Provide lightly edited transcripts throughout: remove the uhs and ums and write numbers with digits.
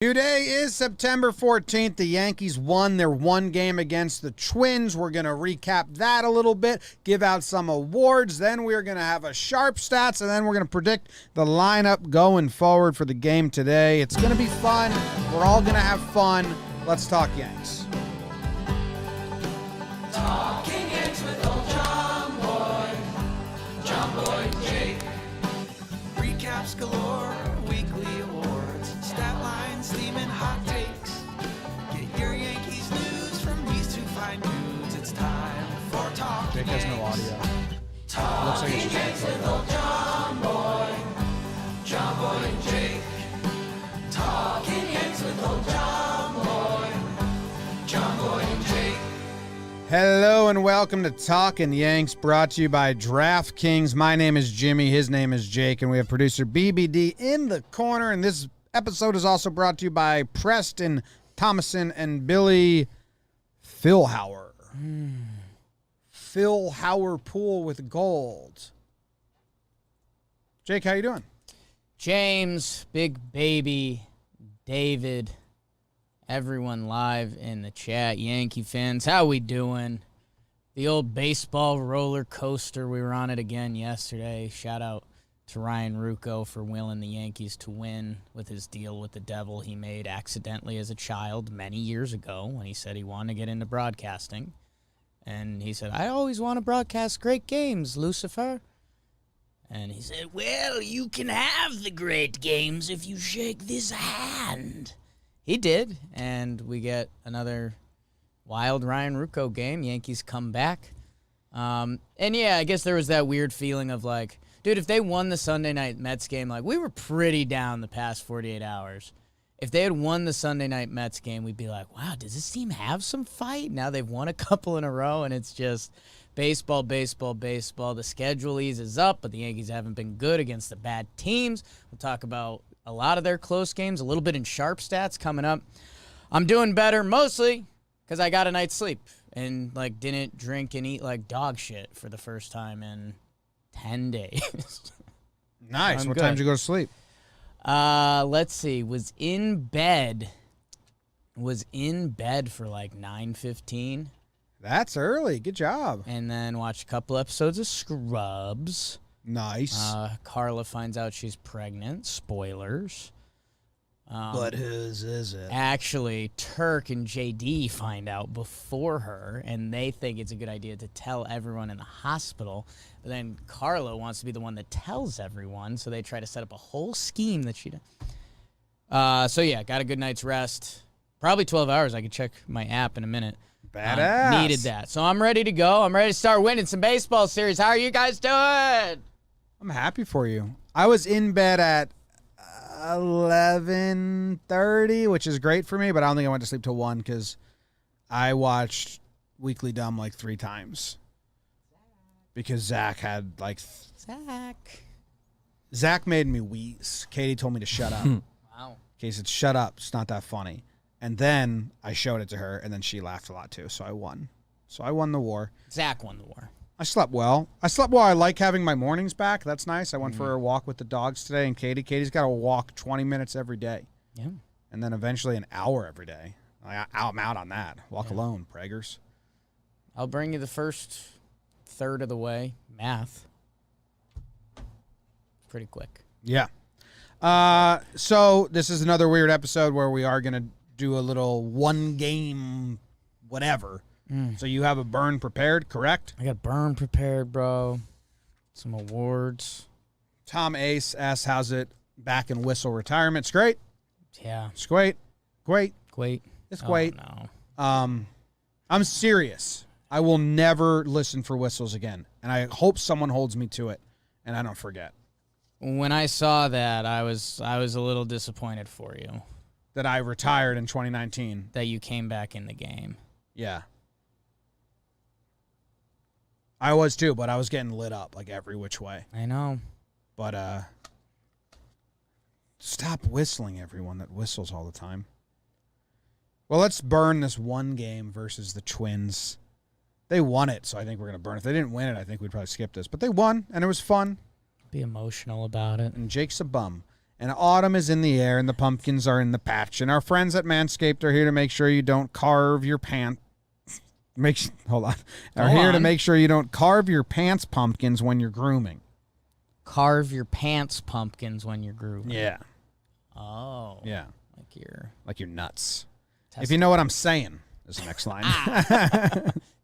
Today is September 14th. The Yankees won their one game against the Twins. We're going to recap that a little bit, give out some awards. Then we're going to have a sharp stats, and then we're going to predict the lineup going forward for the game today. It's going to be fun. We're all going to have fun. Let's talk Yanks. Talking Yanks with old John Boy, Jake. Recaps galore, weekly awards, stat lines, theme, and hot takes. Get your Yankees news from these two fine dudes. It's time for Talking Jake has no Yanks. audio. Looks like Talking it's just Yanks with old John Boy, and Jake. Talking Yanks with old John Boy, and Jake. Hello and welcome to Talkin' Yanks, brought to you by DraftKings. My name is Jimmy, his name is Jake, and we have producer BBD in the corner. And this episode is also brought to you by Preston Thomason and Billy Philhauer. Philhauer Pool with gold. Jake, how you doing? James, Big Baby, David, everyone live in the chat, Yankee fans, how we doing? The old baseball roller coaster, we were on it again yesterday. Shout out to Ryan Ruocco for willing the Yankees to win with his deal with the devil he made accidentally as a child many years ago when he said he wanted to get into broadcasting. And he said, I always want to broadcast great games, Lucifer. And he said, well, you can have the great games if you shake this hand. He did, and we get another wild Ryan Ruocco game. Yankees come back. And yeah, I guess there was that weird feeling of like, dude, if they won the Sunday night Mets game, like we were pretty down the past 48 hours. If they had won the Sunday night Mets game, we'd be like, wow, does this team have some fight? Now they've won a couple in a row, and it's just baseball, baseball, baseball. The schedule eases up, but the Yankees haven't been good against the bad teams. We'll talk about a lot of their close games, a little bit in sharp stats coming up. I'm doing better mostly because I got a night's sleep and like didn't drink and eat like dog shit for the first time in 10 days. Nice. I'm What good. time did you go to sleep? Let's see. Was in bed for like 9:15 That's early. Good job. and then watched a couple episodes of Scrubs. Nice. Carla finds out she's pregnant. Spoilers. But whose is it? Actually, Turk and JD find out before her, and they think it's a good idea to tell everyone in the hospital. But then Carla wants to be the one that tells everyone, so they try to set up a whole scheme that she does. So yeah, got a good night's rest. Probably 12 hours. I could check my app in a minute. Badass. Needed that. So I'm ready to go. I'm ready to start winning some baseball series. How are you guys doing? I'm happy for you. I was in bed at 11:30, which is great for me, but I don't think I went to sleep till 1 because I watched Weekly Dumb like 3 times. Because Zach had like... Zach made me wheeze. Katie told me to shut up. Wow. Katie said, shut up. It's not that funny. And then I showed it to her, and then she laughed a lot too, so I won. So I won the war. Zach won the war. I slept well. I like having my mornings back. That's nice. I went for a walk with the dogs today, and Katie's got to walk 20 minutes every day. Yeah. And then eventually an hour every day. I'm out on that. Walk alone, preggers. I'll bring you the first third of the way. Math. Pretty quick. Yeah. So this is another weird episode where we are going to do a little one game whatever. So you have a burn prepared, correct? I got burn prepared, bro. Some awards. Tom Ace asks, how's it back in Whistle retirement? It's great. Yeah. It's great. Great. Great. It's great. No. I'm serious. I will never listen for whistles again, and I hope someone holds me to it, and I don't forget When I saw that, I was a little disappointed for you that I retired in 2019. that you came back in the game. Yeah. I was too, but I was getting lit up like every which way. I know. But stop whistling, everyone that whistles all the time. Well, let's burn this one game versus the Twins. They won it, so I think we're going to burn it. If they didn't win it, I think we'd probably skip this. But they won, and it was fun. Be emotional about it. And Jake's a bum. And autumn is in the air, and the pumpkins are in the patch. And our friends at Manscaped are here to make sure you don't carve your pants. Hold on. Are here to make sure you don't carve your pants pumpkins when you're grooming. Carve your pants pumpkins when you're grooming. Yeah. Oh. Yeah. Like your nuts. If you know what I'm saying, is the next line.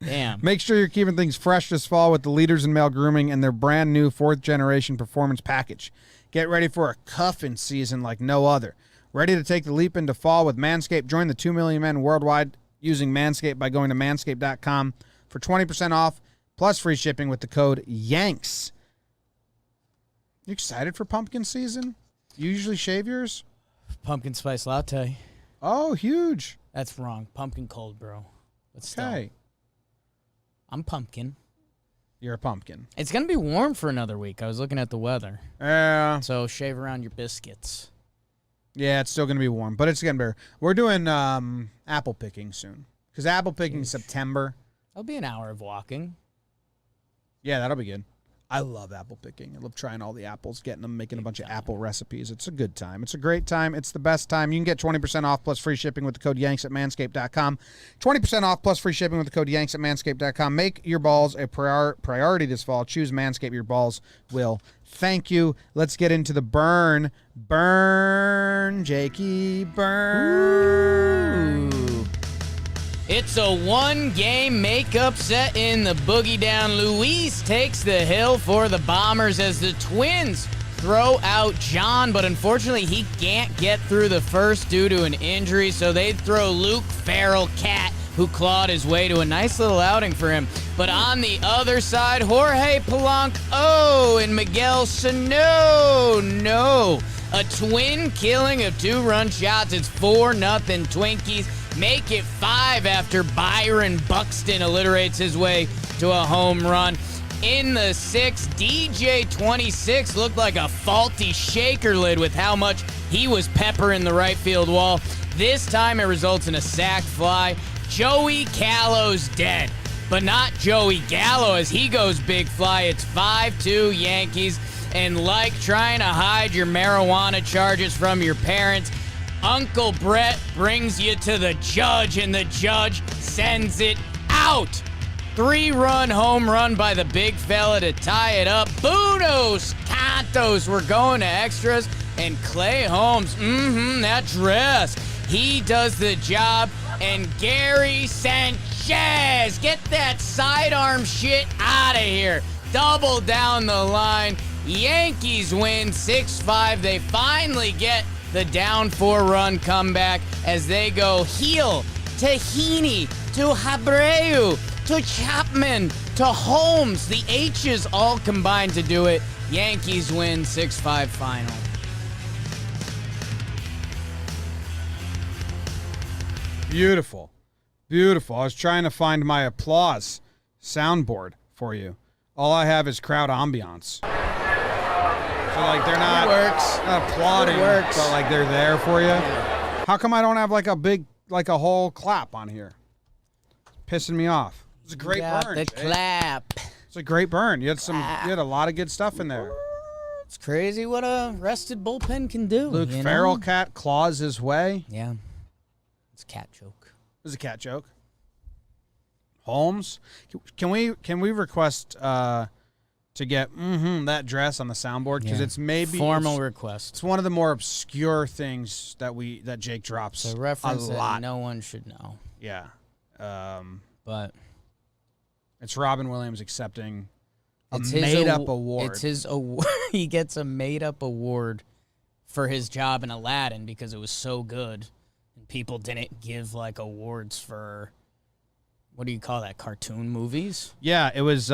Damn. Make sure you're keeping things fresh this fall with the leaders in male grooming and their brand new 4th generation performance package. Get ready for a cuffing season like no other. Ready to take the leap into fall with Manscaped? Join the 2 million men worldwide using Manscaped by going to manscaped.com for 20% off plus free shipping with the code YANKS. You excited for pumpkin season? You usually shave yours? Pumpkin spice latte. Oh, huge. That's wrong. Pumpkin cold, bro. But still, Okay. I'm pumpkin. You're a pumpkin. It's going to be warm for another week. I was looking at the weather. Yeah. So shave around your biscuits. Yeah, it's still going to be warm, but it's getting better. We're doing apple picking soon because apple picking is September. That'll be an hour of walking. Yeah, that'll be good. I love apple picking. I love trying all the apples, getting them, making a bunch of apple recipes. It's a good time. It's a great time. It's the best time. You can get 20% off plus free shipping with the code YANKS at manscaped.com. 20% off plus free shipping with the code YANKS at manscaped.com. Make your balls a priority this fall. Choose Manscaped. Your balls will thank you. Let's get into the burn. Burn, Jakey, burn. Ooh. It's a one-game makeup set in the boogie down. Luis takes the hill for the Bombers as the Twins throw out John, but unfortunately he can't get through the first due to an injury, so they throw Luke Farrell Cat, who clawed his way to a nice little outing for him. But on the other side, Jorge Polanco and Miguel Sano. No. A twin killing of 2-run shots. It's 4-0 Twinkies. Make it 5 after Byron Buxton alliterates his way to a home run. In the 6th, DJ 26 looked like a faulty shaker lid with how much he was peppering the right field wall. This time it results in a sac fly. Joey Gallo's dead, but not Joey Gallo as he goes big fly. It's 5-2 Yankees. And like trying to hide your marijuana charges from your parents, Uncle Brett brings you to the judge, and the judge sends it out. 3-run home run by the big fella to tie it up. Buenos Cantos. We're going to extras. And Clay Holmes, that dress. He does the job. And Gary Sanchez, get that sidearm shit out of here. Double down the line. Yankees win 6-5. They finally get the down 4-run comeback as they go heel to Heaney, to Abreu, to Chapman, to Holmes. The H's all combined to do it. Yankees win 6-5 final. Beautiful. Beautiful. I was trying to find my applause soundboard for you. All I have is crowd ambiance. So, like, they're not, not applauding, but, like, they're there for you. Yeah. How come I don't have, like, a big, like, a whole clap on here? It's pissing me off. It's a great burn. The clap. It's a great burn. You had a lot of good stuff in there. It's crazy what a rested bullpen can do. Luke Farrell Cat claws his way. Yeah. It's a cat joke. It was a cat joke. Holmes, can we request to get that dress on the soundboard because it's maybe formal request. It's one of the more obscure things that Jake drops. So reference a lot. That no one should know. Yeah, but it's Robin Williams accepting a made-up award. It's his award. He gets a made-up award for his job in Aladdin because it was so good, and people didn't give like awards for. What do you call that? Cartoon movies? Yeah, it was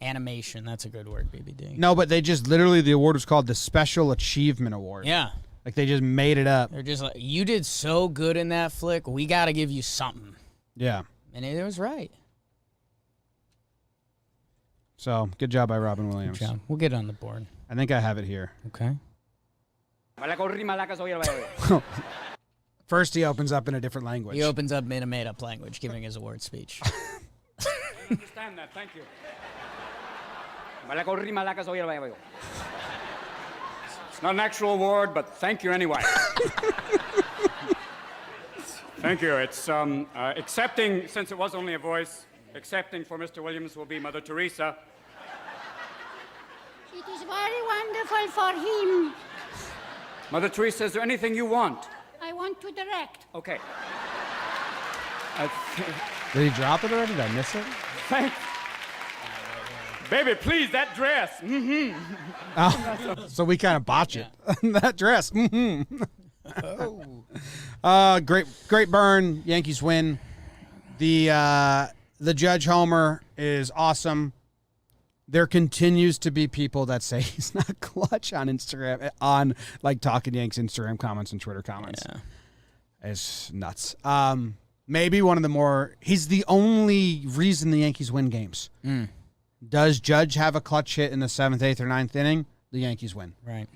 animation. That's a good word, BBD. No, but they just literally the award was called the Special Achievement Award. Yeah. Like they just made it up. They're just like, you did so good in that flick. We got to give you something. Yeah. And it was right. So, good job by Robin Williams. Good job. We'll get it on the board. I think I have it here. Okay. First, he opens up in a different language. He opens up in a made-up language, giving his award speech. I understand that. Thank you. It's not an actual award, but thank you anyway. Thank you. It's accepting, since it was only a voice, accepting for Mr. Williams will be Mother Teresa. It is very wonderful for him. Mother Teresa, is there anything you want? I want to direct. Okay. Did he drop it already? Did I miss it? Thanks. Baby, please, that dress. Mm-hmm. Oh, so we kind of botch it. That dress. Mm-hmm. Great burn. Yankees win. The Judge homer is awesome. There continues to be people that say he's not clutch on Instagram, on like Talkin Yanks Instagram comments and Twitter comments. Yeah. It's nuts. Maybe one of the more. He's the only reason the Yankees win games. Does Judge have a clutch hit in the 7th, 8th, or 9th inning? The Yankees win. Right.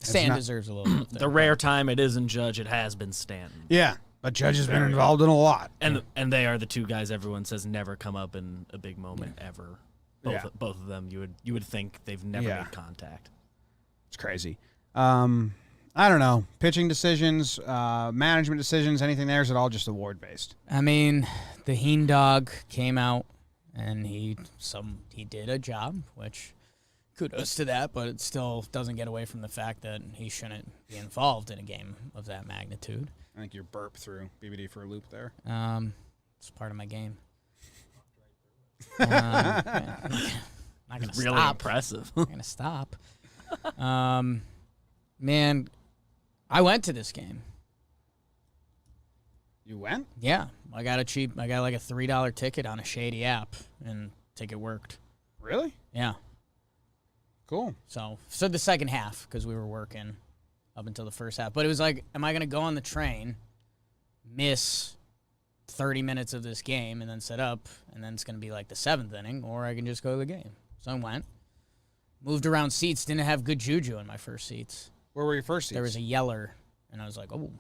Stan deserves a little bit. The rare time it isn't Judge, it has been Stanton. Yeah, but Judge has been involved in a lot. And they are the two guys everyone says never come up in a big moment ever. Both of them, you would think they've never made contact. It's crazy. I don't know. Pitching decisions, management decisions, anything there, is it all just award based? I mean, the Heen dog came out and he did a job, which kudos to that, but it still doesn't get away from the fact that he shouldn't be involved in a game of that magnitude. I think your burp through BBD for a loop there. It's part of my game. Not gonna Really stop. impressive. Not gonna stop. Man, I went to this game. You went? Yeah, I got like a $3 ticket on a shady app, and ticket worked. Really? Yeah. Cool. So the second half, because we were working up until the first half. But it was like, am I going to go on the train, miss 30 minutes of this game, and then set up, and then it's going to be like the 7th inning, or I can just go to the game. So I went, moved around seats, didn't have good juju in my first seats. Where were your first seats? There was a yeller, and I was like, oh,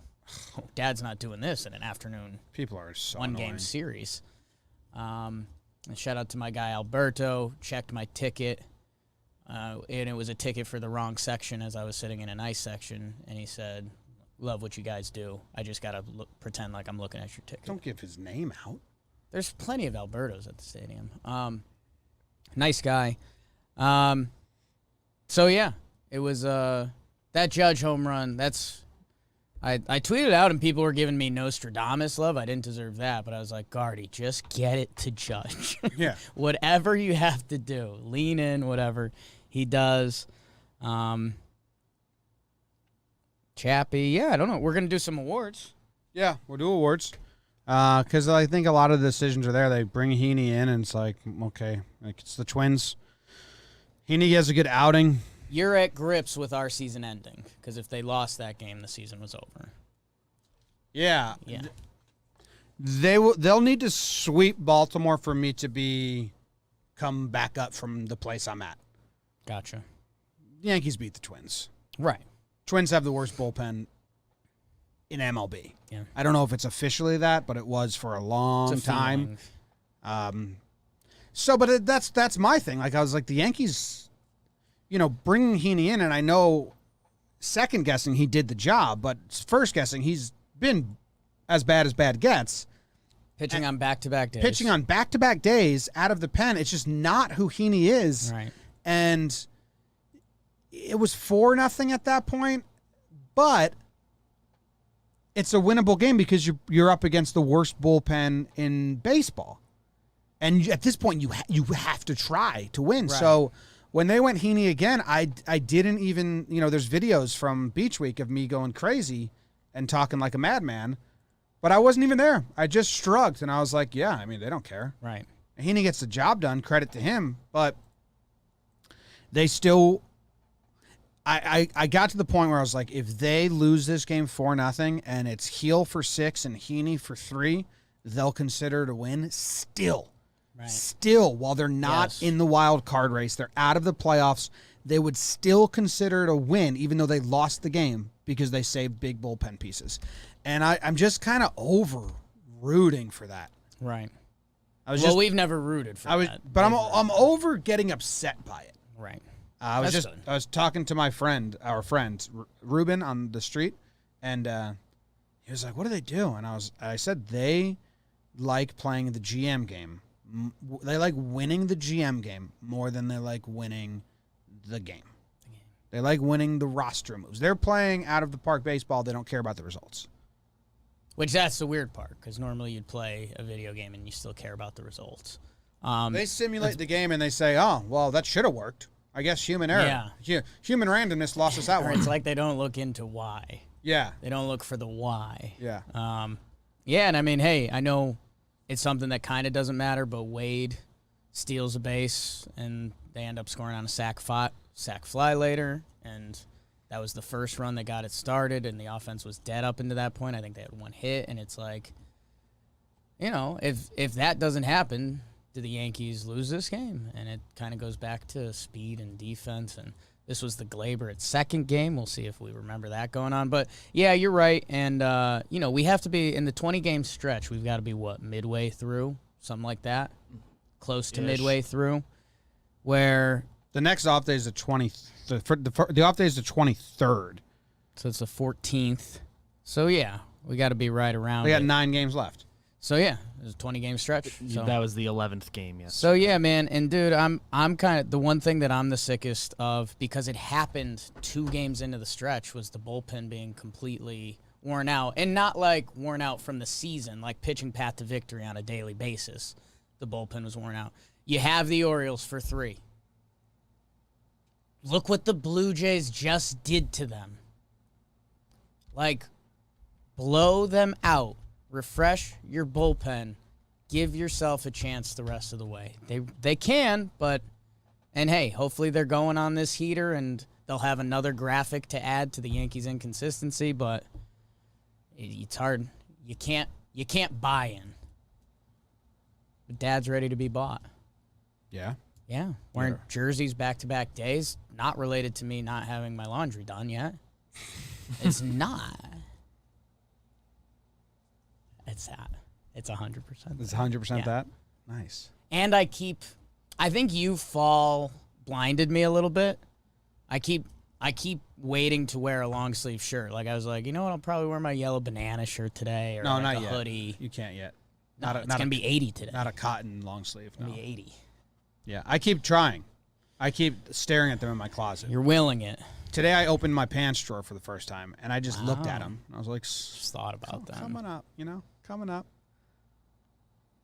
Dad's not doing this in an afternoon People are so one-game annoying. series. And shout out to my guy Alberto, checked my ticket. And it was a ticket for the wrong section as I was sitting in a nice section. And he said, love what you guys do. I just got to pretend like I'm looking at your ticket. Don't give his name out. There's plenty of Albertos at the stadium. Nice guy. So, yeah, it was that Judge home run. I tweeted out and people were giving me Nostradamus love. I didn't deserve that, but I was like, Guardy, just get it to Judge. Yeah. Whatever you have to do. Lean in, whatever he does. Chappie, yeah, I don't know. We're going to do some awards. Yeah, we'll do awards. Because I think a lot of the decisions are there. They bring Heaney in, and it's like, okay, like it's the Twins. Heaney has a good outing. You're at grips with our season ending, because if they lost that game, the season was over. Yeah. Yeah. They'll need to sweep Baltimore for me to come back up from the place I'm at. Gotcha. The Yankees beat the Twins. Right. Twins have the worst bullpen in MLB. Yeah. I don't know if it's officially that, but it was for a long It's a time. feeling. But that's my thing. Like I was like the Yankees, bringing Heaney in, and I know second guessing he did the job, but first guessing he's been as bad gets. Pitching on back-to-back days. Pitching on back-to-back days out of the pen. It's just not who Heaney is. Right. And it was 4-0 at that point, but it's a winnable game because you're up against the worst bullpen in baseball. And at this point, you have to try to win. Right. So when they went Heaney again, I didn't even, there's videos from Beach Week of me going crazy and talking like a madman, but I wasn't even there. I just shrugged, and I was like, yeah, I mean, they don't care. Right. Heaney gets the job done, credit to him, but they still I got to the point where I was like, if they lose this game 4-0 and it's Heel for 6 and Heaney for 3, they'll consider it a win still. Right. Still, while they're not Yes. in the wild card race, they're out of the playoffs, they would still consider it a win, even though they lost the game because they saved big bullpen pieces. And I'm just kind of over rooting for that. Right. I was We've never rooted for that. but I'm over getting upset by it. Right. I That's good. was talking to our friend Ruben on the street, and he was like, "What do they do?" And I said they like playing the GM game. They like winning the GM game more than they like winning the game. They like winning the roster moves. They're playing out of the park baseball. They don't care about the results. Which that's the weird part, because normally you'd play a video game and you still care about the results. They simulate the game and they say, "Oh, well, that should have worked. I guess human error. Yeah. Human randomness lost us that Or one." it's like they don't look into why. Yeah. They don't look for the why. Yeah. Yeah, and I mean, hey, I know it's something that kind of doesn't matter, but Wade steals a base, and they end up scoring on a sac fly later, and that was the first run that got it started, and the offense was dead up into that point. I think they had one hit, and it's like, you know, if that doesn't happen, do the Yankees lose this game? And it kind of goes back to speed and defense, and this was the Glaber at second game. We'll see if we remember that going on. But, yeah, you're right, and, you know, we have to be, in the 20-game stretch, we've got to be, midway through? Something like that? Close to midway through, where... The next off day is the 20th. The off day is the 23rd. So it's the 14th. So, yeah, we got to be right around We got it. 9 games left. So, yeah, it was a 20-game stretch. So. That was the 11th game, yes. So, yeah, man, and, dude, I'm kind of – the one thing that I'm the sickest of, because it happened 2 games into the stretch, was the bullpen being completely worn out. And not, like, worn out from the season, like pitching path to victory on a daily basis. The bullpen was worn out. You have the Orioles for 3. Look what the Blue Jays just did to them. Like, blow them out. Refresh your bullpen. Give yourself a chance the rest of the way. They can, but... And, hey, hopefully they're going on this heater, and they'll have another graphic to add to the Yankees' inconsistency, but it's hard. You can't buy in. But Dad's ready to be bought. Yeah. Yeah, wearing jerseys back-to-back days, not related to me not having my laundry done yet. It's not. It's that. It's 100%. It's 100% that? Nice. And I think you fall blinded me a little bit. I keep waiting to wear a long sleeve shirt. Like I was like, you know what? I'll probably wear my yellow banana shirt today, or No, like not a yet. hoodie. You can't yet. No, it's gonna be 80 today. Not a cotton long sleeve. It's gonna No. be 80. Yeah, I keep trying. I keep staring at them in my closet. You're willing it. Today I opened my pants drawer for the first time, and I just looked at them. I was like, Just thought about that. coming up, coming up.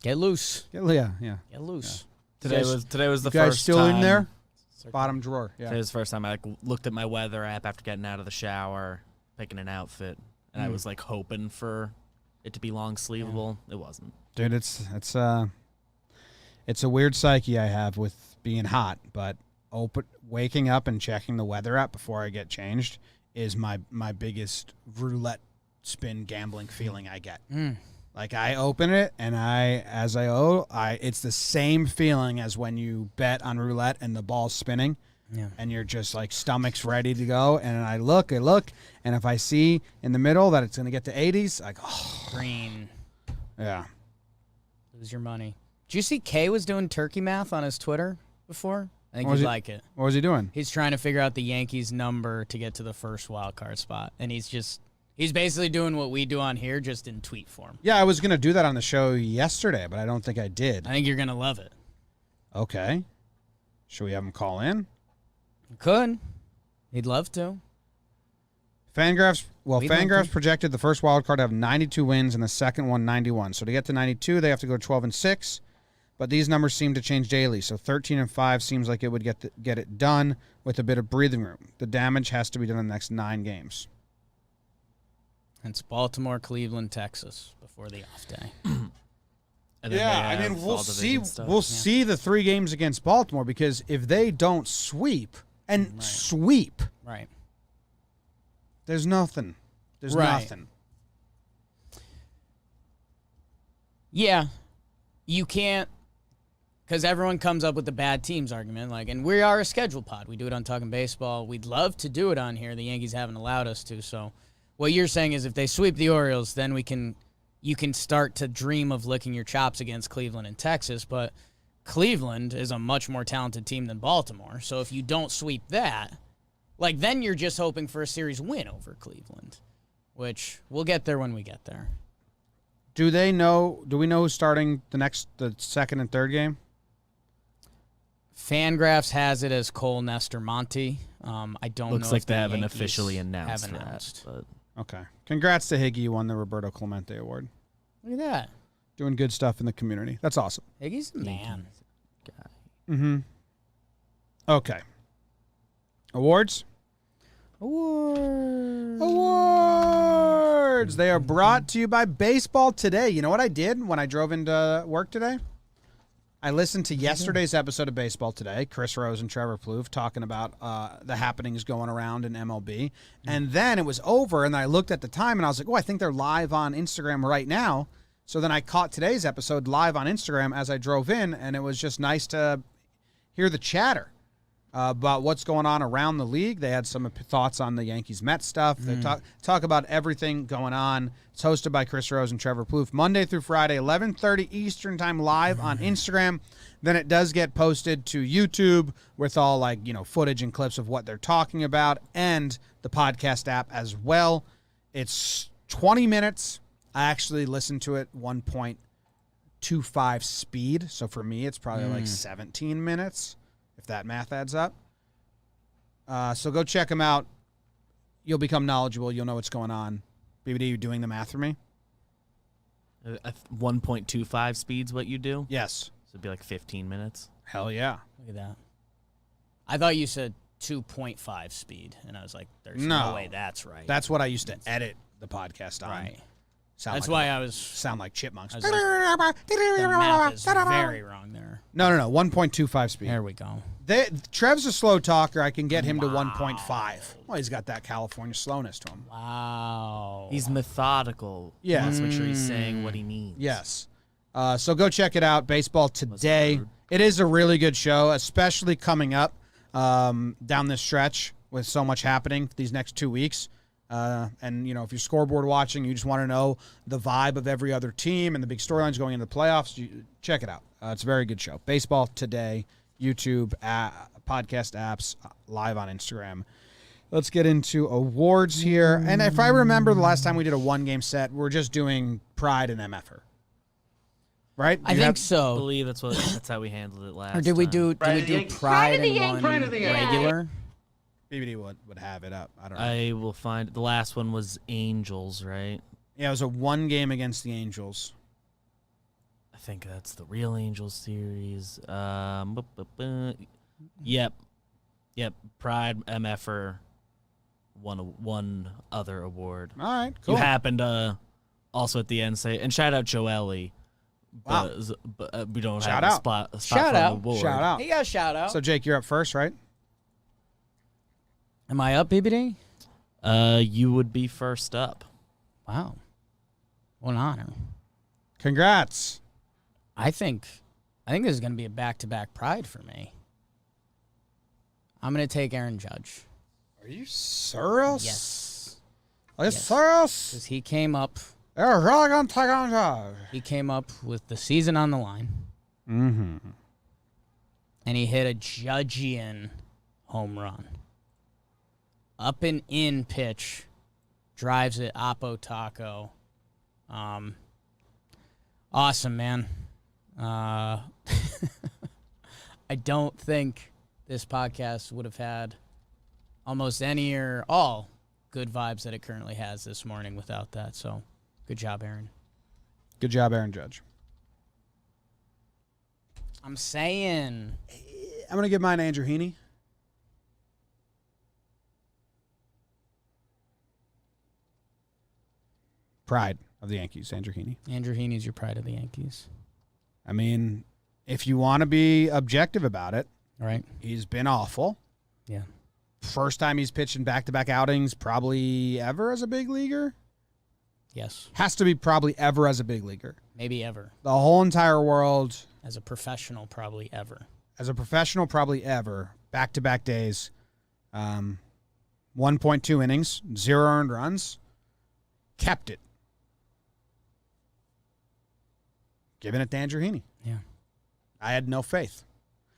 Get loose. Yeah. Get loose. Today was the You guys first still time. in there? Bottom drawer. Yeah. Today was the first time I looked at my weather app after getting out of the shower, picking an outfit, and I was like hoping for it to be long sleevable. It wasn't. Dude, it's a weird psyche I have with being hot, but waking up and checking the weather app before I get changed is my biggest roulette spin gambling feeling I get. Like I open it and it's the same feeling as when you bet on roulette and the ball's spinning. Yeah. And you're just like stomach's ready to go, and I look, and if I see in the middle that it's gonna get to 80s, like Green. yeah. Lose your money. Did you see Kay was doing turkey math on his Twitter before? I think What was you'd he- like it. What was he doing? He's trying to figure out the Yankees number to get to the first wild card spot, and he's basically doing what we do on here, just in tweet form. Yeah, I was gonna do that on the show yesterday, but I don't think I did. I think you're gonna love it. Okay. Should we have him call in? You could. He'd love to. Fangraphs We'd like Fangraphs to. projected the first wild card to have 92 wins and the second one 91. So to get to 92, they have to go 12-6. But these numbers seem to change daily. So 13-5 seems like it would get it done with a bit of breathing room. The damage has to be done in the next 9 games. It's Baltimore, Cleveland, Texas before the off day. And then Yeah, they I mean have we'll all see. division stuff. We'll see the 3 games against Baltimore, because if they don't sweep sweep, Right. there's nothing. There's Right. nothing. Yeah, you can't, because everyone comes up with the bad teams argument. Like, and we are a schedule pod. We do it on Talkin' Baseball. We'd love to do it on here. The Yankees haven't allowed us to. So, what you're saying is, if they sweep the Orioles, then you can start to dream of licking your chops against Cleveland and Texas. But Cleveland is a much more talented team than Baltimore. So if you don't sweep that, like, then you're just hoping for a series win over Cleveland, which we'll get there when we get there. Do we know who's starting the second and third game? Fangraphs has it as Cole, Nestor, Monty. I don't know. Looks like if they the haven't Yankees officially announced have that. announced. But Okay. Congrats to Higgy. You won the Roberto Clemente Award. Look at that. Doing good stuff in the community. That's awesome. Higgy's the man. Mm-hmm. Okay. Awards? Awards! They are brought to you by Baseball Today. You know what I did when I drove into work today? I listened to yesterday's episode of Baseball Today, Chris Rose and Trevor Plouffe talking about the happenings going around in MLB. And then it was over, and I looked at the time, and I was like, oh, I think they're live on Instagram right now. So then I caught today's episode live on Instagram as I drove in, and it was just nice to hear the chatter about what's going on around the league. They had some thoughts on the Yankees-Mets stuff. They talk about everything going on. It's hosted by Chris Rose and Trevor Plouffe, Monday through Friday, 11:30 Eastern Time, live on Instagram. Then it does get posted to YouTube with all, like, footage and clips of what they're talking about, and the podcast app as well. It's 20 minutes. I actually listened to it 1.25 speed, so for me it's probably like 17 minutes, if that math adds up. So go check them out. You'll become knowledgeable. You'll know what's going on. BBD, you doing the math for me? 1.25 speed's what you do? Yes. So it'd be like 15 minutes. Hell yeah. Look at that. I thought you said 2.5 speed, and I was like, there's no way that's right. That's what I used to edit the podcast on. right. Sound That's like why I was. sound like chipmunks. I was like, the math is very wrong there. No, 1.25 speed. There we go. Trev's a slow talker. I can get him to 1.5. Well, he's got that California slowness to him. Wow. He's methodical. Yeah. Let's make sure he's saying what he needs. Yes. So go check it out. Baseball Today. It is a really good show, especially coming up down this stretch with so much happening these next 2 weeks. And, if you're scoreboard watching, you just want to know the vibe of every other team and the big storylines going into the playoffs, check it out. It's a very good show. Baseball Today, YouTube, podcast apps, live on Instagram. Let's get into awards here. And if I remember the last time we did a one-game set, we're just doing Pride and MFR. Right? I think I so. believe that's how we handled it last Or did we time. do Pride and one regular? BBD would have it up. I don't know. I will find the last one was Angels, right? Yeah, it was a one game against the Angels. I think that's the real Angels series. Yep. Pride MFR won one other award. All right, cool. You happened to also at the end say, and shout out Joely. Wow. But we don't Shout have out. a spot Shout for the out. award. Shout out. He got a shout out. So, Jake, you're up first, right? Am I up, BBD? You would be first up. Wow. What an honor. Congrats. I think this is going to be a back-to-back Pride for me. I'm going to take Aaron Judge. Are you serious? Yes. Are you Yes. serious? Because he came up You're really going to take on Judge. He came up with the season on the line. Mm-hmm. And he hit a Judgian home run. Up and in pitch. Drives it, Oppo Taco. Awesome, man. I don't think this podcast would have had almost any or all good vibes that it currently has this morning without that. So, good job, Aaron. Good job, Aaron Judge. I'm saying. I'm going to give mine to Andrew Heaney. Pride of the Yankees, Andrew Heaney. Andrew Heaney's your pride of the Yankees. I mean, if you want to be objective about it, All right. he's been awful. Yeah. First time he's pitched in back-to-back outings probably ever as a big leaguer. Yes. Has to be probably ever as a big leaguer. Maybe ever. The whole entire world, As a professional, probably ever. as a professional, probably ever. Back-to-back days. 1.2 innings, 0 earned runs. Kept it. Giving it to Andrew Heaney. Yeah. I had no faith.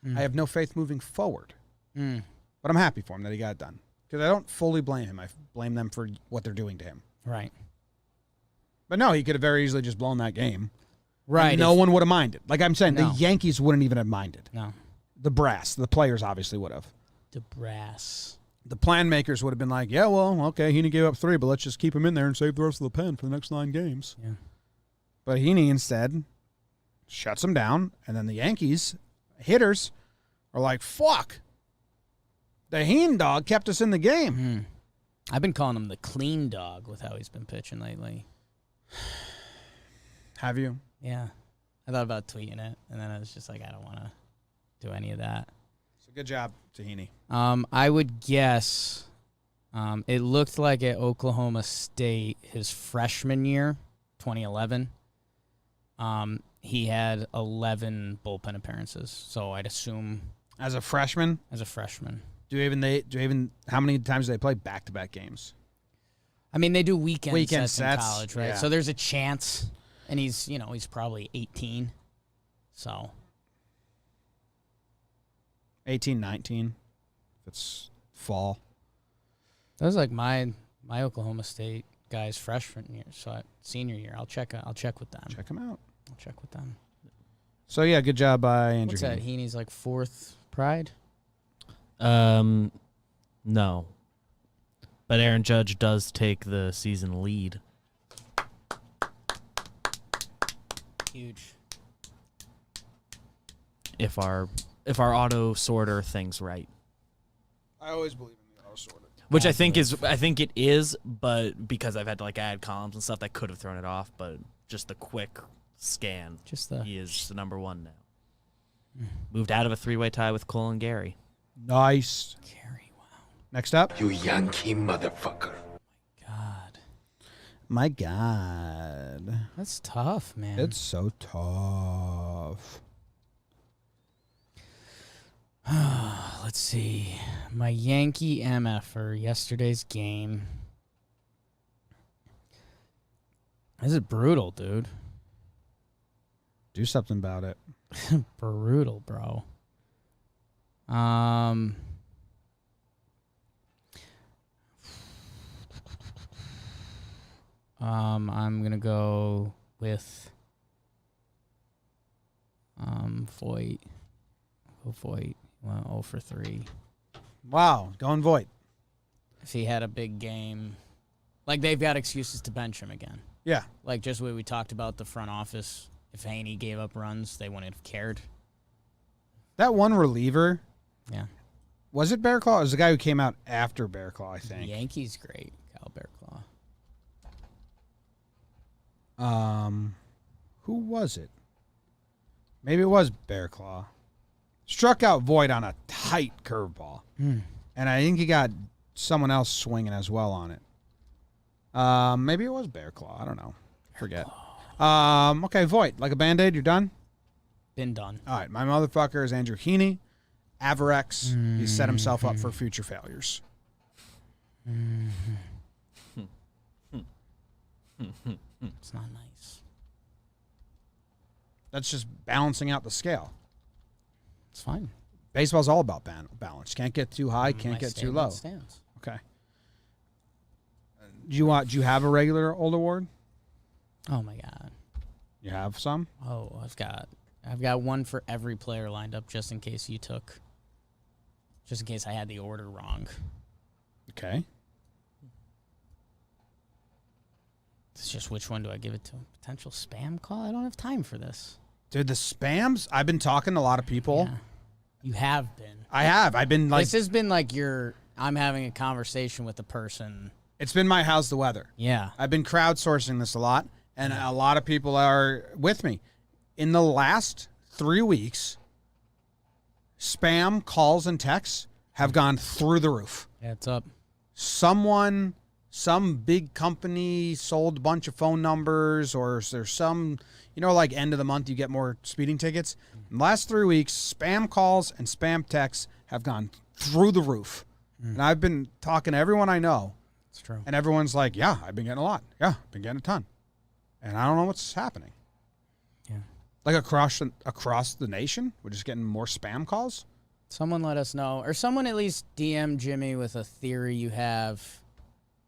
I have no faith moving forward. But I'm happy for him that he got it done. Because I don't fully blame him. I blame them for what they're doing to him. Right. But no, he could have very easily just blown that game. Right. And no one would have minded. Like I'm saying, No. the Yankees wouldn't even have minded. No. The brass, the players obviously would have. The brass. The plan makers would have been like, yeah, well, okay, Heaney gave up 3, but let's just keep him in there and save the rest of the pen for the next 9 games. Yeah. But Heaney instead shuts him down, and then the Yankees hitters are like, fuck. The Heen dog kept us in the game. I've been calling him the clean dog with how he's been pitching lately. Have you? Yeah. I thought about tweeting it, and then I was just like, I don't want to do any of that. So good job to Heaney. I would guess it looked like at Oklahoma State, his freshman year, 2011, he had 11 bullpen appearances. So I'd assume As a freshman, as a freshman. do you even how many times do they play back-to-back games? I mean, they do weekend Weekend sets in sets, college, right? yeah. So there's a chance, and he's probably 18. So 18, 19. If it's fall. that was like my Oklahoma State guy's freshman year, so senior year. I'll check with them. Check them out. I'll check with them. So, yeah, good job by Andrew What's that? Heaney. Heaney's like 4th Pride? No. But Aaron Judge does take the season lead. Huge. If our auto sorter thing's right. I always believe in the auto sorter. Which I think it is, but because I've had to like add columns and stuff, that could have thrown it off. But just the quick scan, he is the number 1 now. Moved out of a 3-way tie with Cole and Gary. Nice. Gary, wow. Next up. You Yankee motherfucker. God. My God. That's tough, man. It's so tough. Let's see. My Yankee MF for yesterday's game. This is brutal, dude. Do something about it. Brutal, bro. I'm gonna go with Voit. Go Voit. Well, 0 for 3. Wow, going Voit. If he had a big game, like they've got excuses to bench him again. Yeah. Like just what we talked about the front office. If Haney gave up runs, they wouldn't have cared. That one reliever, Yeah. was it Bear Claw? It was the guy who came out after Bear Claw, I The think. Yankees great, Kyle Bearclaw. Who was it? Maybe it was Bear Claw. Struck out Voit on a tight curveball. And I think he got someone else swinging as well on it. Maybe it was Bear Claw. I don't know. Forget. Okay, Voit. Like a Band-Aid, you're done? Been done. All right, my motherfucker is Andrew Heaney. Averex. He set himself up for future failures. It's not nice. That's just balancing out the scale. It's fine. Baseball's all about balance. Can't get too high, can't My get too stand low. stands. Okay. Do you have a regular old award? Oh my god. You have some? Oh, I've got one for every player lined up just in case just in case I had the order wrong. Okay. It's just which one do I give it to? Potential spam call? I don't have time for this. Dude, the spams, I've been talking to a lot of people. Yeah. You have been. I have. I've been like, This has been like I'm having a conversation with the person. it's been my how's the weather. Yeah. I've been crowdsourcing this a lot, and a lot of people are with me. In the last 3 weeks, spam calls and texts have gone through the roof. Yeah, it's up. Some big company sold a bunch of phone numbers, or there's some, like end of the month you get more speeding tickets. In the last 3 weeks, spam calls and spam texts have gone through the roof. And I've been talking to everyone I know. It's true. And everyone's like, yeah, I've been getting a lot. Yeah, I've been getting a ton. And I don't know what's happening. Yeah. Like across the nation? We're just getting more spam calls? Someone let us know. Or someone at least DM Jimmy with a theory you have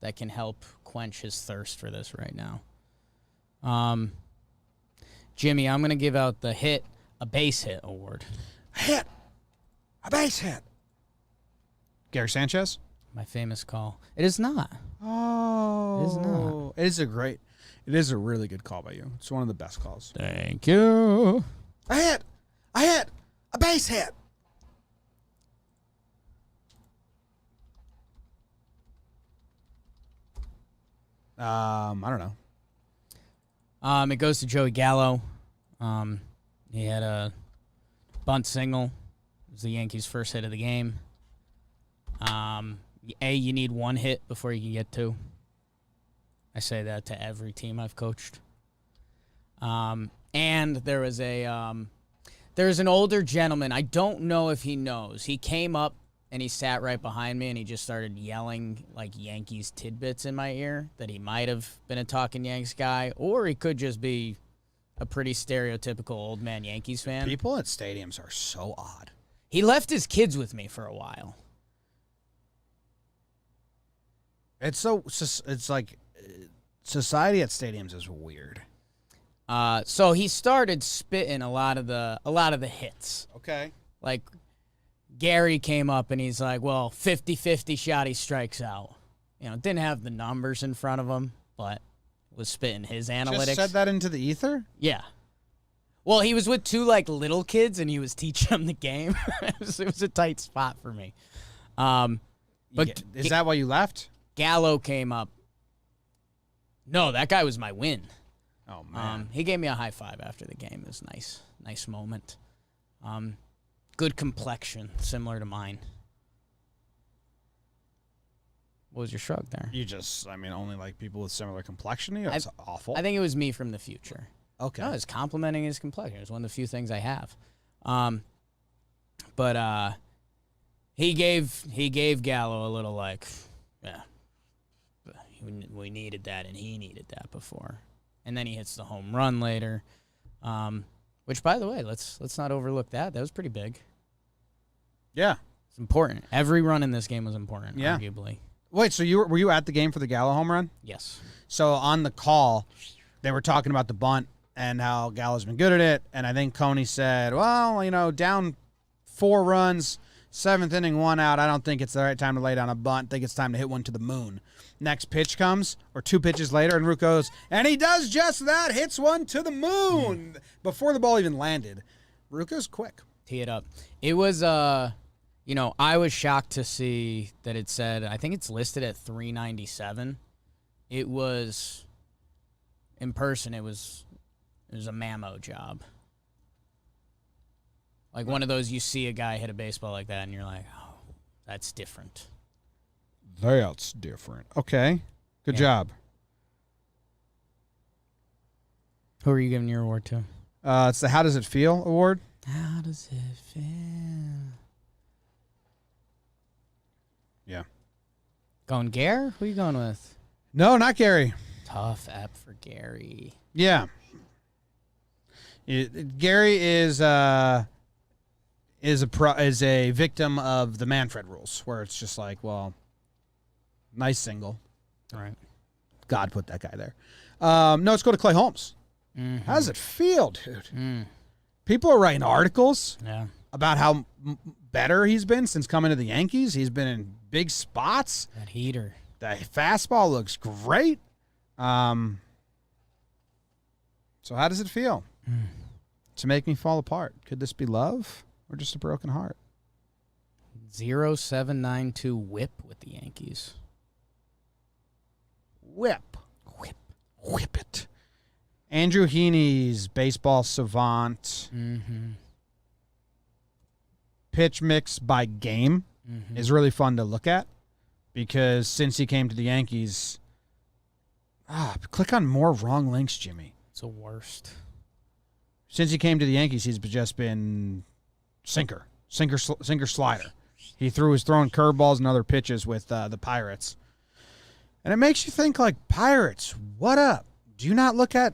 that can help quench his thirst for this right now. Jimmy, I'm going to give out a base hit award. A base hit. Gary Sanchez? My famous call. It is not. Oh. It is not. It is a really good call by you. It's one of the best calls. Thank you. A hit. A base hit. I don't know. It goes to Joey Gallo. He had a bunt single. It was the Yankees' first hit of the game. You need one hit before you can get two. I say that to every team I've coached. And there's an older gentleman. I don't know if he knows. He came up and he sat right behind me and he just started yelling like Yankees tidbits in my ear that he might have been a Talkin' Yanks guy, or he could just be a pretty stereotypical old man Yankees fan. People at stadiums are so odd. He left his kids with me for a while. It's like society at stadiums is weird. So he started spitting a lot of the hits. Okay. Like Gary came up and he's like, well, 50-50 shot he strikes out. Didn't have the numbers in front of him, but was spitting his analytics. Just said that into the ether? Yeah. Well, he was with two little kids and he was teaching them the game. It was a tight spot for me. But is that why you left? Gallo came up. No, that guy was my win. Oh man. He gave me a high five after the game. It was nice moment. Good complexion, similar to mine. What was your shrug there? Only like people with similar complexion to you? That's awful. I think it was me from the future. Okay. No, it's complimenting his complexion. It's one of the few things I have. But he gave Gallo a little we needed that and he needed that before. And then he hits the home run later. Which, by the way, let's not overlook that. That was pretty big. Yeah. It's important. Every run in this game was important, arguably. Wait, so were you at the game for the Gallo home run? Yes. So on the call, they were talking about the bunt and how Gallo's been good at it. And I think Coney said, well, down 4 runs, 7th inning, 1 out. I don't think it's the right time to lay down a bunt. I think it's time to hit one to the moon. Next pitch comes, or 2 pitches later, and Rook goes, and he does just that, hits one to the moon before the ball even landed. Rook goes quick. Tee it up. It was, I was shocked to see that it said, I think it's listed at 397. It was, in person, it was a mammo job. Like one of those, you see a guy hit a baseball like that, and you're like, oh, that's different. That's different. Okay. Good job. Who are you giving your award to? It's the How Does It Feel award. How does it feel? Yeah. Going Gare? Who are you going with? No, not Gary. Tough app for Gary. Yeah. Gary is a victim of the Manfred rules, where it's just like, well, nice single. All right. God put that guy there. No, let's go to Clay Holmes. Mm-hmm. How does it feel, dude? People are writing articles about how better he's been since coming to the Yankees. He's been in big spots. That heater. The fastball looks great. So how does it feel to make me fall apart? Could this be love or just a broken heart? 0792 whip with the Yankees. Whip it. Andrew Heaney's baseball savant. Mm-hmm. Pitch mix by game is really fun to look at because since he came to the Yankees, click on more wrong links, Jimmy. It's the worst. Since he came to the Yankees, he's just been sinker, slider. He was throwing curveballs and other pitches with the Pirates. And it makes you think, like, Pirates, what up? Do you not look at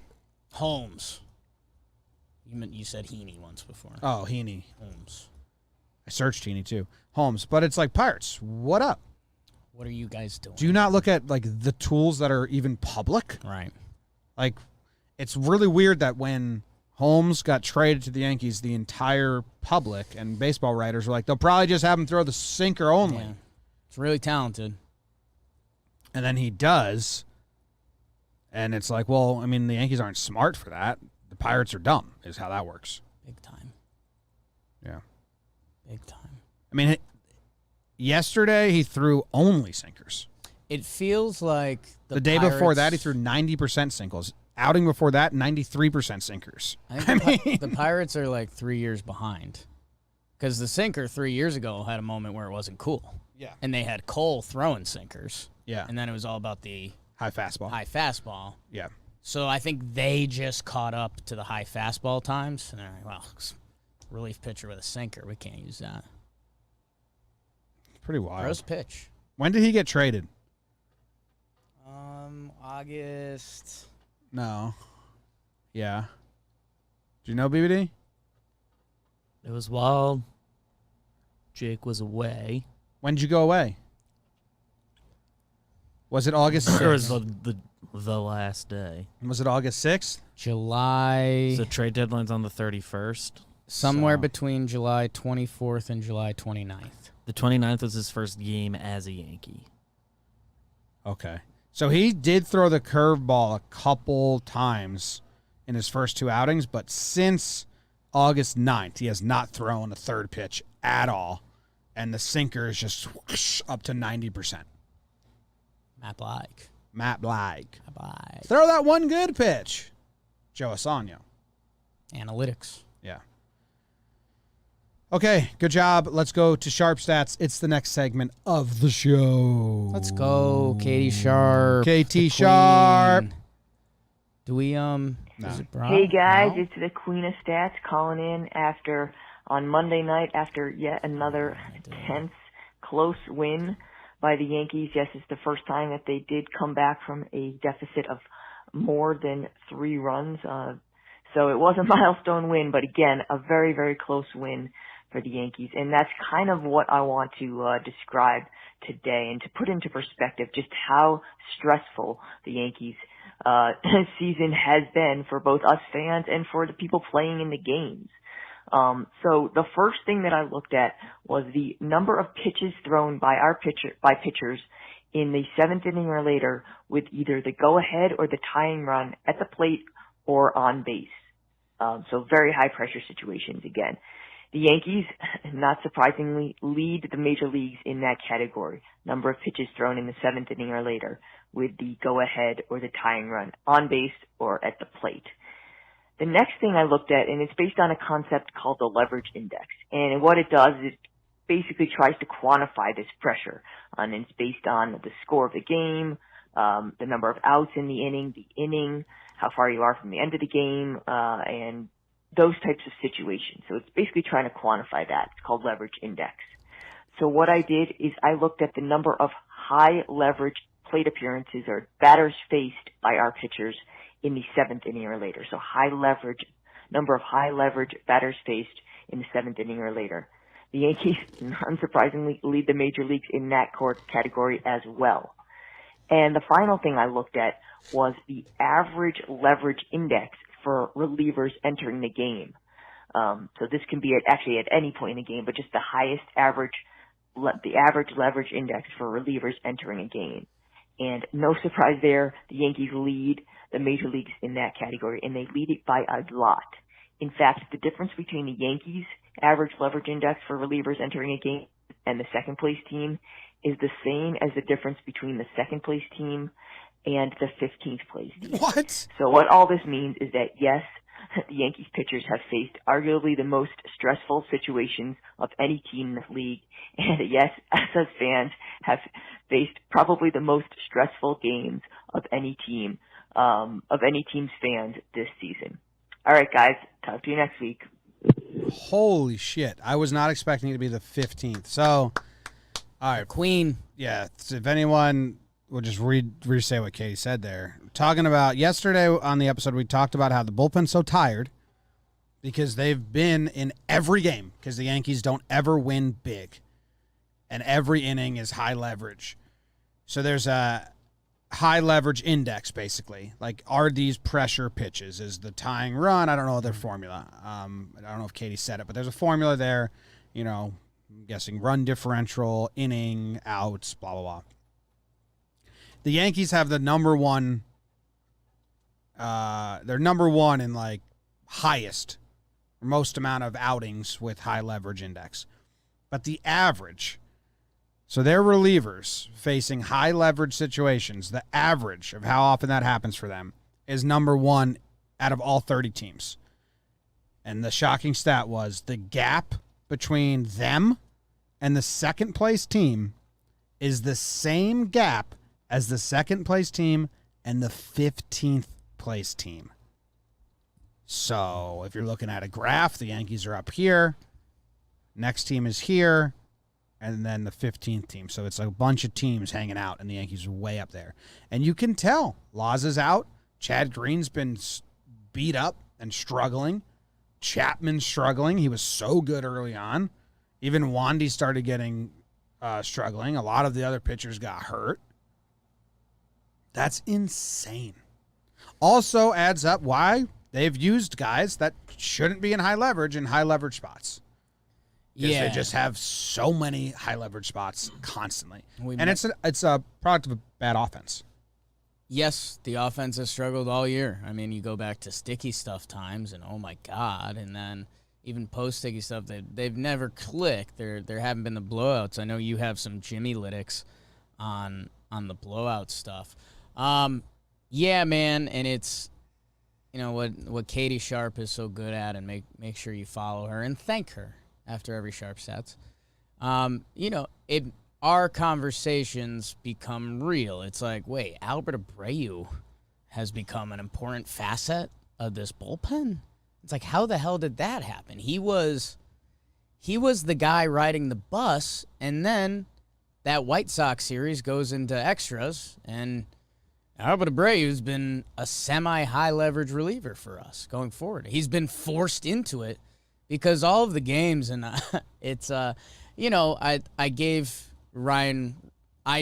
Holmes? You said Heaney once before. Oh, Heaney. Holmes. I searched Heaney too. Holmes. But it's like, Pirates, what up? What are you guys doing? Do you not look at like the tools that are even public? Right. Like, it's really weird that when Holmes got traded to the Yankees, the entire public and baseball writers were like, they'll probably just have him throw the sinker only. Yeah. It's really talented. And then he does. And it's like, well, I mean, the Yankees aren't smart for that. The Pirates are dumb, is how that works. Big time. Yeah. Big time. I mean, yesterday he threw only sinkers. It feels like the day before that, he threw 90% sinkers. Outing before that, 93% sinkers. I think the Pirates are like 3 years behind. Because the sinker 3 years ago had a moment where it wasn't cool. Yeah. And they had Cole throwing sinkers. Yeah. And then it was all about the high fastball. Yeah. So I think they just caught up to the high fastball times. And they're like, well, relief pitcher with a sinker. We can't use that. Pretty wild. Gross pitch. When did he get traded? August. No. Yeah. Do you know BBD? It was while Jake was away. When did you go away? Was it August 6th? Or was the last day? Was it August 6th? July. The trade deadline's on the 31st. Somewhere between July 24th and July 29th. The 29th was his first game as a Yankee. Okay. So he did throw the curveball a couple times in his first two outings, but since August 9th, he has not thrown a third pitch at all, and the sinker is just whoosh, up to 90%. Matt Blige. Throw that one good pitch. Joe Asano. Analytics. Yeah. Okay, good job. Let's go to Sharp Stats. It's the next segment of the show. Let's go, Katie Sharp. KT Sharp. Do we, No. is it Brock? Hey guys, No? it's the Queen of Stats calling in on Monday night after yet another tense, close win by the Yankees. Yes, it's the first time that they did come back from a deficit of more than 3 runs. So it was a milestone win, but again, a very, very close win for the Yankees. And that's kind of what I want to describe today and to put into perspective just how stressful the Yankees season has been for both us fans and for the people playing in the games. So the first thing that I looked at was the number of pitches thrown by pitchers in the 7th inning or later with either the go-ahead or the tying run at the plate or on base. So very high pressure situations again. The Yankees, not surprisingly, lead the major leagues in that category. Number of pitches thrown in the 7th inning or later with the go-ahead or the tying run on base or at the plate. The next thing I looked at, and it's based on a concept called the leverage index. And what it does is it basically tries to quantify this pressure. And it's based on the score of the game, the number of outs in the inning, how far you are from the end of the game, and those types of situations. So it's basically trying to quantify that. It's called leverage index. So what I did is I looked at the number of high leverage plate appearances or batters faced by our pitchers in the 7th inning or later. So number of high leverage batters faced in the 7th inning or later. The Yankees, unsurprisingly, lead the major leagues in that category as well. And the final thing I looked at was the average leverage index for relievers entering the game. So this can be at any point in the game, but just the average leverage index for relievers entering a game. And no surprise there, the Yankees lead the major leagues in that category, and they lead it by a lot. In fact, the difference between the Yankees' average leverage index for relievers entering a game and the second place team is the same as the difference between the second place team and the 15th place team. What? So what all this means is that, yes, the Yankees pitchers have faced arguably the most stressful situations of any team in the league. And yes, us fans have faced probably the most stressful games of any team's fans this season. All right, guys, talk to you next week. Holy shit. I was not expecting it to be the 15th. So, all right. Queen. Yeah, so if anyone will just re-say what Katie said there. Talking about yesterday on the episode, we talked about how the bullpen's so tired because they've been in every game, because the Yankees don't ever win big. And every inning is high leverage. So there's a high leverage index, basically. Like, are these pressure pitches? Is the tying run? I don't know their formula. I don't know if Katie said it, but there's a formula there. You know, I'm guessing run differential, inning, outs, blah, blah, blah. The Yankees have the number one. They're number one in, like, highest, most amount of outings with high leverage index. But the average, so their relievers facing high leverage situations, the average of how often that happens for them is number one out of all 30 teams. And the shocking stat was the gap between them and the second place team is the same gap as the second place team and the 15th place team. So if you're looking at a graph, the Yankees are up here. Next team is here. And then the 15th team. So it's a bunch of teams hanging out, and the Yankees are way up there. And you can tell. Laza's out. Chad Green's been beat up and struggling. Chapman's struggling. He was so good early on. Even Wandy started getting struggling. A lot of the other pitchers got hurt. That's insane. Also adds up why they've used guys that shouldn't be in high leverage spots. Yeah, they just have so many high leverage spots constantly, and it's a product of a bad offense. Yes, the offense has struggled all year. I mean, you go back to sticky stuff times, and oh my god, and then even post sticky stuff, they've never clicked. There haven't been the blowouts. I know you have some Jimmy lytics on the blowout stuff. Yeah, man, and it's, you know, what Katie Sharp is so good at, and make sure you follow her and thank her after every Sharp Stats. You know, our conversations become real. It's like, wait, Albert Abreu has become an important facet of this bullpen? It's like, how the hell did that happen? He was the guy riding the bus, and then that White Sox series goes into extras, and Albert Abreu's been a semi-high leverage reliever for us going forward. He's been forced into it because all of the games, and it's, you know, I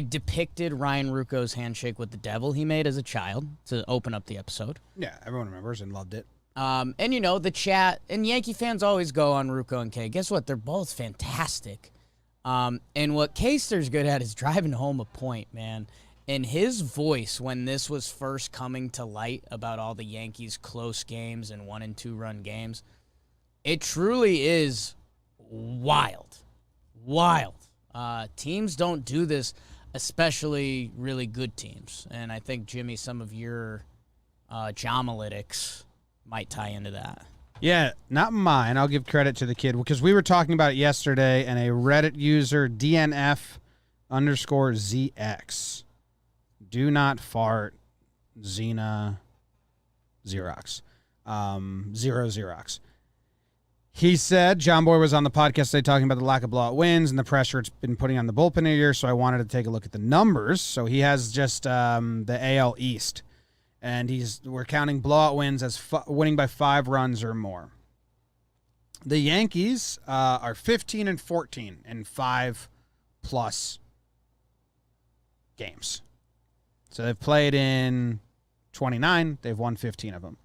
depicted Ryan Rucco's handshake with the devil he made as a child to open up the episode. Yeah, everyone remembers and loved it. And, you know, the chat, and Yankee fans always go on Rucco and Kay. Guess what? They're both fantastic. And what Kaster's good at is driving home a point, man. And his voice when this was first coming to light about all the Yankees' close games and 1- and 2-run games, it truly is wild. Wild. Teams don't do this, especially really good teams. And I think, Jimmy, some of your Jamalytics might tie into that. Yeah, not mine. I'll give credit to the kid because we were talking about it yesterday, and a Reddit user, DNF_ZX. Do not fart, Xena Xerox. Zero Xerox. He said, John Boy was on the podcast today talking about the lack of blowout wins and the pressure it's been putting on the bullpen here, so I wanted to take a look at the numbers. So he has just the AL East, and we're counting blowout wins as winning by 5 runs or more. The Yankees are 15-14 in 5+ games. So they've played in 29. They've won 15 of them.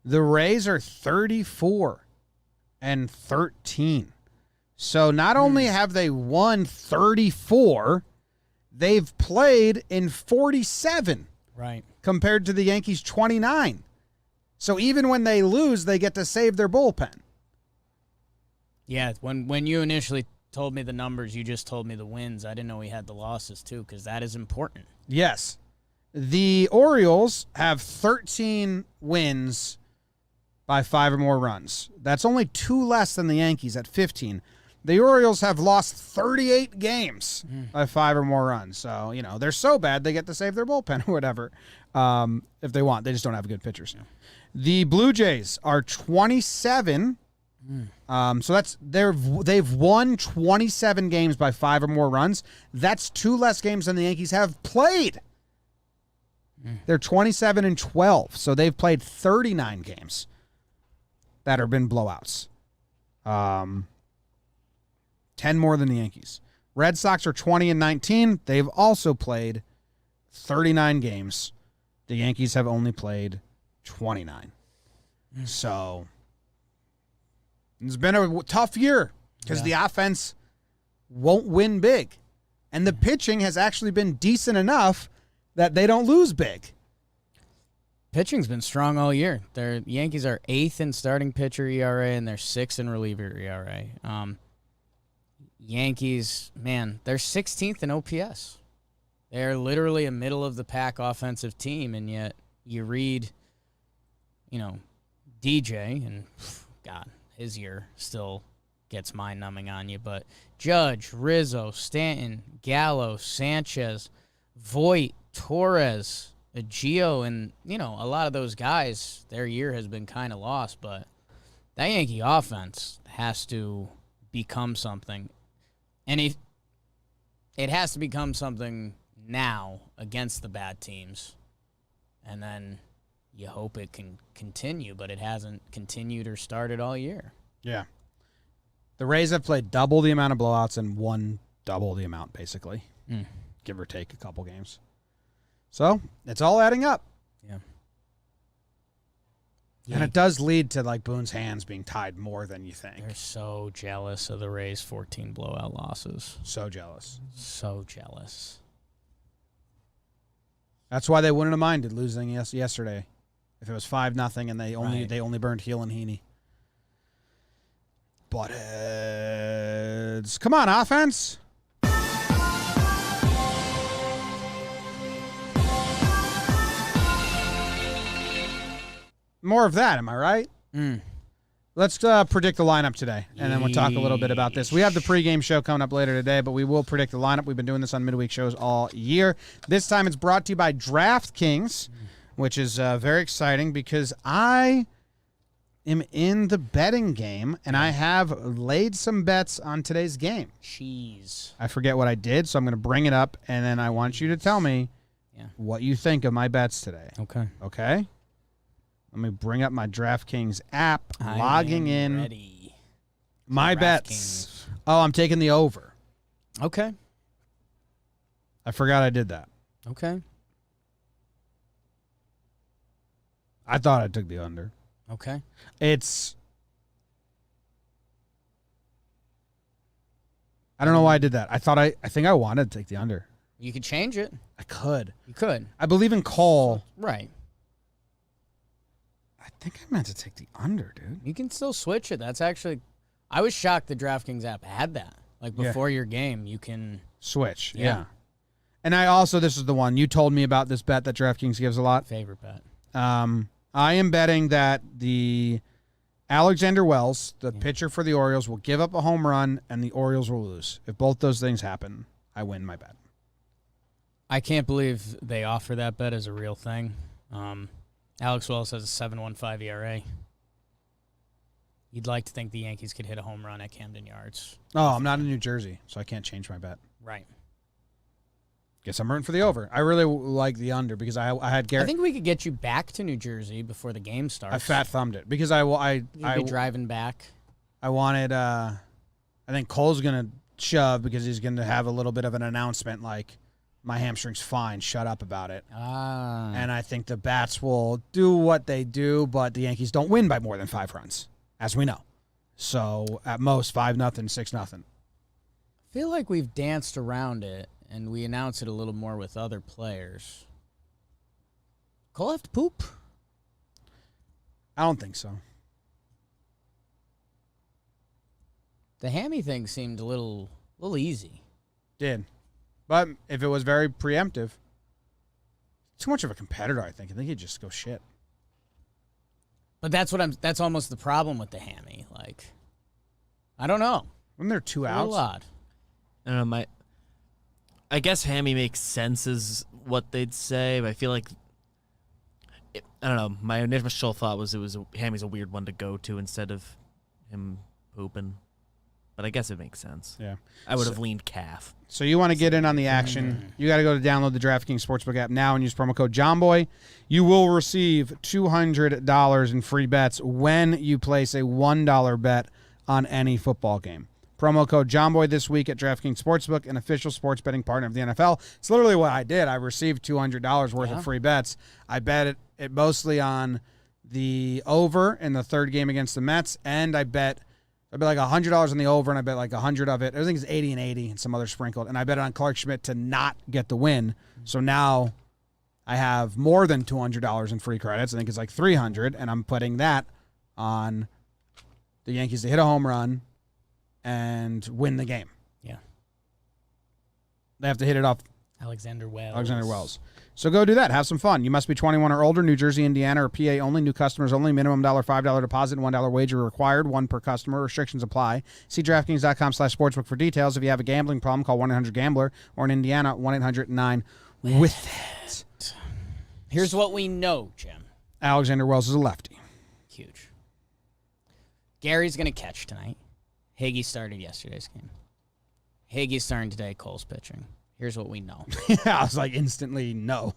The Rays are 34-13. So not only have they won 34, they've played in 47. Right. Compared to the Yankees' 29. So even when they lose, they get to save their bullpen. Yeah, when you initially told me the numbers, you just told me the wins. I didn't know we had the losses, too, because that is important. Yes. The Orioles have 13 wins by 5 or more runs. That's only 2 less than the Yankees at 15. The Orioles have lost 38 games by 5 or more runs. So, you know, they're so bad they get to save their bullpen or whatever if they want. They just don't have good pitchers. Yeah. The Blue Jays are 27. So they've won 27 games by 5 or more runs. That's 2 less games than the Yankees have played. They're 27-12, so they've played 39 games. that have been blowouts. 10 more than the Yankees. Red Sox are 20-19. They've also played 39 games. The Yankees have only played 29. So it's been a tough year because the offense won't win big. And the pitching has actually been decent enough that they don't lose big. Pitching's been strong all year. The Yankees are 8th in starting pitcher ERA, and they're 6th in reliever ERA. Yankees, man, they're 16th in OPS. They're literally a middle-of-the-pack offensive team, and yet you read, DJ, and God, his year still gets mind-numbing on you, but Judge, Rizzo, Stanton, Gallo, Sanchez, Voit, Torres, Gio, and, a lot of those guys, their year has been kind of lost, but that Yankee offense has to become something. And it has to become something now against the bad teams. And then you hope it can continue, but it hasn't continued or started all year. Yeah. The Rays have played double the amount of blowouts and won double the amount, basically. Give or take a couple games. So, it's all adding up. Yeah. And it does lead to, Boone's hands being tied more than you think. They're so jealous of the Rays' 14 blowout losses. So jealous. So jealous. That's why they wouldn't have minded losing yesterday. If it was 5-0 and they only burned Heel and Heaney. Buttheads. Come on, offense. More of that, am I right? Let's predict the lineup today, and then we'll talk a little bit about this. We have the pregame show coming up later today, but we will predict the lineup. We've been doing this on midweek shows all year. This time it's brought to you by DraftKings, which is very exciting because I am in the betting game, and I have laid some bets on today's game. Cheese. I forget what I did, so I'm going to bring it up, and then I want you to tell me what you think of my bets today. Okay. Okay? Let me bring up my DraftKings app, logging in. Ready. My bets. Oh, I'm taking the over. Okay. I forgot I did that. Okay. I thought I took the under. Okay. I don't know why I did that. I think I wanted to take the under. You could change it. I could. You could. I believe in Cole. Right. I think I meant to take the under, dude. You can still switch it. That's actually, I was shocked the DraftKings app had that. Before your game, you can switch. Yeah. And this is the one you told me about, this bet that DraftKings gives a lot. Favorite bet. I am betting that the Alexander Wells, the pitcher for the Orioles, will give up a home run and the Orioles will lose. If both those things happen, I win my bet. I can't believe they offer that bet as a real thing. Alex Wells has a 7.15 ERA. You'd like to think the Yankees could hit a home run at Camden Yards. Oh, I'm not in New Jersey, so I can't change my bet. Right. Guess I'm rooting for the over. I really like the under because I had Garrett. I think we could get you back to New Jersey before the game starts. I fat thumbed it because You'd be driving back. I wanted. I think Cole's gonna shove because he's gonna have a little bit of an announcement like, "My hamstring's fine. Shut up about it." And I think the bats will do what they do, but the Yankees don't win by more than 5 runs, as we know. So at most 5-0, 6-0. I feel like we've danced around it, and we announce it a little more with other players. Cole have to poop? I don't think so. The hammy thing seemed a little easy. Did. But if it was very preemptive, too much of a competitor, I think. I think he'd just go shit. But that's almost the problem with the hammy. I don't know. When there are 2 outs. A little odd. I don't know. I guess hammy makes sense is what they'd say, but I feel like I don't know. My initial thought was hammy's a weird one to go to instead of him pooping. but I guess it makes sense. Yeah. I would have leaned calf. So you want to get in on the action, you got to go to download the DraftKings Sportsbook app now and use promo code JOHNBOY. You will receive $200 in free bets when you place a $1 bet on any football game. Promo code JOHNBOY this week at DraftKings Sportsbook, an official sports betting partner of the NFL. It's literally what I did. I received $200 worth of free bets. I bet it mostly on the over in the third game against the Mets, and I bet like $100 on the over, and I bet like 100 of it. I think it's 80 and 80 and some other sprinkled. And I bet it on Clark Schmidt to not get the win. So now I have more than $200 in free credits. I think it's like 300, and I'm putting that on the Yankees to hit a home run and win the game. Yeah. They have to hit it off Alexander Wells. So go do that. Have some fun. You must be 21 or older. New Jersey, Indiana, or PA only. New customers only. Minimum $5 deposit and $1 wager required. One per customer. Restrictions apply. See DraftKings.com/sportsbook for details. If you have a gambling problem, call 1-800-GAMBLER, or in Indiana, 1-800-9-WITH-IT. Here's what we know, Jim. Alexander Wells is a lefty. Huge. Gary's going to catch tonight. Higgy started yesterday's game. Higgy's starting today. Cole's pitching. Here's what we know. I was like instantly no.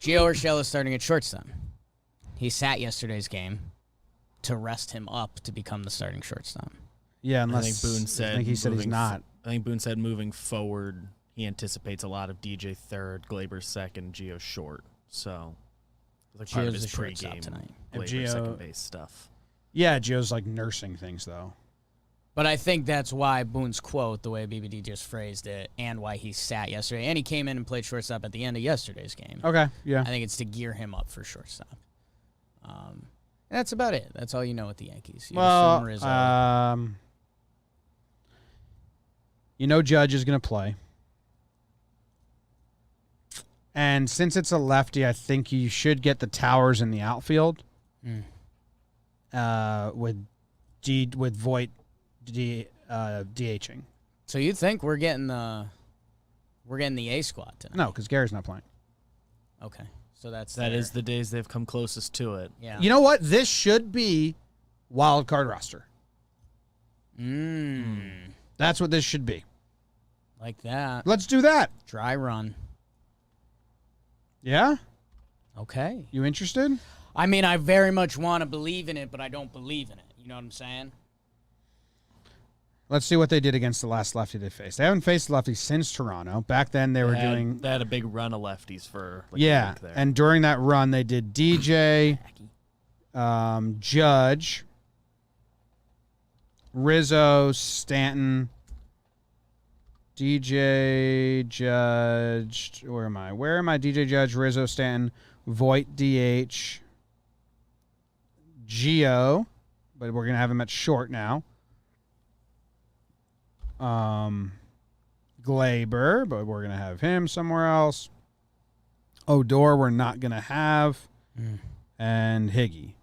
Gio Urshela is starting at shortstop. He sat yesterday's game to rest him up to become the starting shortstop. Yeah, unless I think Boone said. I think he said he's not. I think Boone said moving forward, he anticipates a lot of DJ third, Glaber second, Gio short. So, like part of Gio's his the shortstop pregame tonight. Glaber second base stuff. Yeah, Gio's like nursing things though. But I think that's why Boone's quote, the way BBD just phrased it, and why he sat yesterday. And he came in and played shortstop at the end of yesterday's game. Okay, yeah. I think it's to gear him up for shortstop. That's about it. That's all you know with the Yankees. You assume Rizzo. You know Judge is going to play. And since it's a lefty, I think you should get the Towers in the outfield. With Voit DHing. So you think we're getting the A squad tonight? No, because Gary's not playing. Okay, so that is the days they've come closest to it. Yeah. You know what? This should be wild card roster. That's what this should be. Like that. Let's do that. Dry run. Yeah? Okay. You interested? I mean, I very much want to believe in it, but I don't believe in it. You know what I'm saying? Let's see what they did against the last lefty they faced. They haven't faced lefties since Toronto. Back then they were doing... They had a big run of lefties for a week there. And during that run they did DJ, Judge, Rizzo, Stanton, DJ, Judge... Where am I? DJ, Judge, Rizzo, Stanton, Voit, DH, Gio, but we're going to have him at short now. Glaber, but we're going to have him somewhere else. Odor, we're not going to have. And Higgy.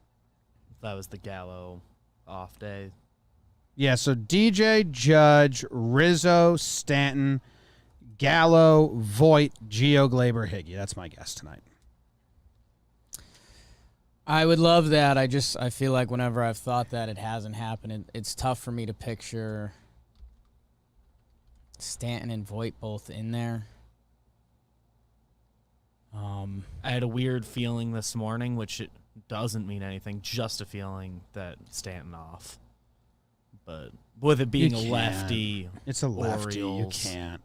That was the Gallo off day. Yeah, so DJ, Judge, Rizzo, Stanton, Gallo, Voit, Gio, Glaber, Higgy. That's my guess tonight. I would love that. I feel like whenever I've thought that, it hasn't happened. It's tough for me to picture Stanton and Voit both in there. I had a weird feeling this morning, which it doesn't mean anything, just a feeling that Stanton off. But with it being a lefty, it's a lefty. Orioles, you can't.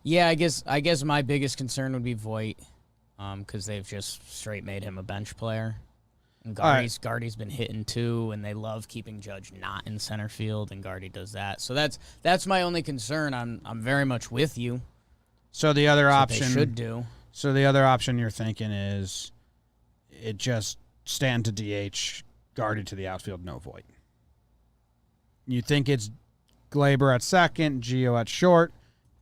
Yeah, I guess my biggest concern would be Voit, because they've just straight made him a bench player. And Gardy's been hitting too, and they love keeping Judge not in center field, and Gardy does that. So that's my only concern. I'm very much with you. So the other option they should do. So the other option you're thinking is it just Stanton to DH, Gardy to the outfield, no Voit. You think it's Glaber at second, Gio at short,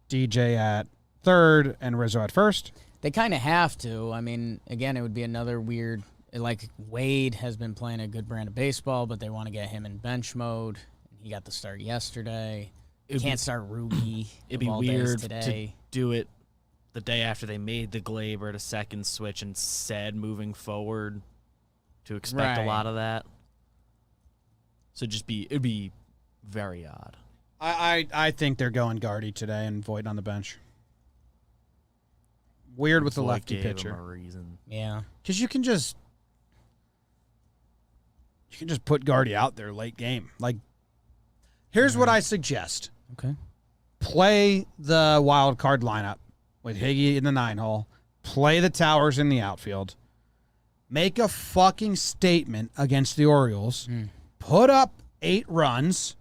DJ at third, and Rizzo at first? They kind of have to. I mean, again, it would be another weird. Like Wade has been playing a good brand of baseball, but they want to get him in bench mode. He got the start yesterday. Can't start Ruby. It'd be weird to do it the day after they made the Glaber to second switch and said moving forward to expect a lot of that. So it'd be very odd. I think they're going Gardy today and Voit on the bench. Weird with the Voit lefty gave pitcher. him a reason. Yeah. Because you can just put Gardy out there late game. Like, here's what I suggest. Okay. Play the wild card lineup with Higgy in the 9-hole. Play the Towers in the outfield. Make a fucking statement against the Orioles. Put up 8 runs.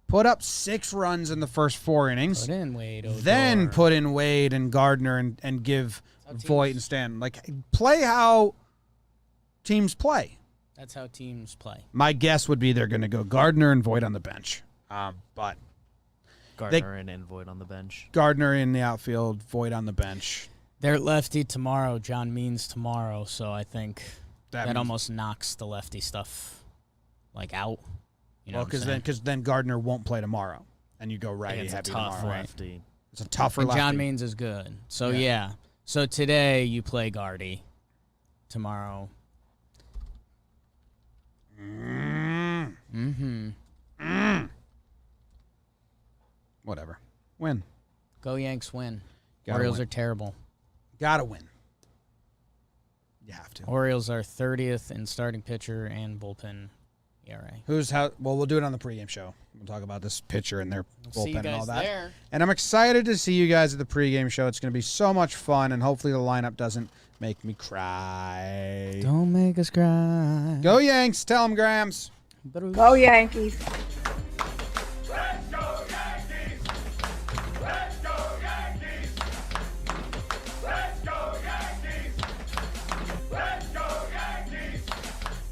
Put up 6 runs in the first 4 innings. Put in Wade. Odor. Then put in Wade and Gardner and give Voit and Stanton. Like, play how teams play. That's how teams play. My guess would be they're going to go Gardner and Voit on the bench. But Gardner and Voit on the bench. Gardner in the outfield, Voit on the bench. They're lefty tomorrow. John Means tomorrow. So I think that means- almost knocks the lefty stuff like out. You know Well, what I'm saying? because then Gardner won't play tomorrow, and you go righty Against a heavy tough tomorrow. lefty. It's a tougher And lefty. John Means is good. So yeah. So today you play Gardy. Tomorrow. Whatever. Win. Go Yanks win. Gotta Orioles win. are terrible. Gotta win. You have to. Orioles are 30th in starting pitcher and bullpen ERA. Well, we'll do it on the pregame show. We'll talk about this pitcher and their See you bullpen and all guys that. there. And I'm excited to see you guys at the pregame show. It's going to be so much fun, and hopefully the lineup doesn't make me cry. Don't make us cry. Go Yanks. Tell them, Grams. Go Yankees.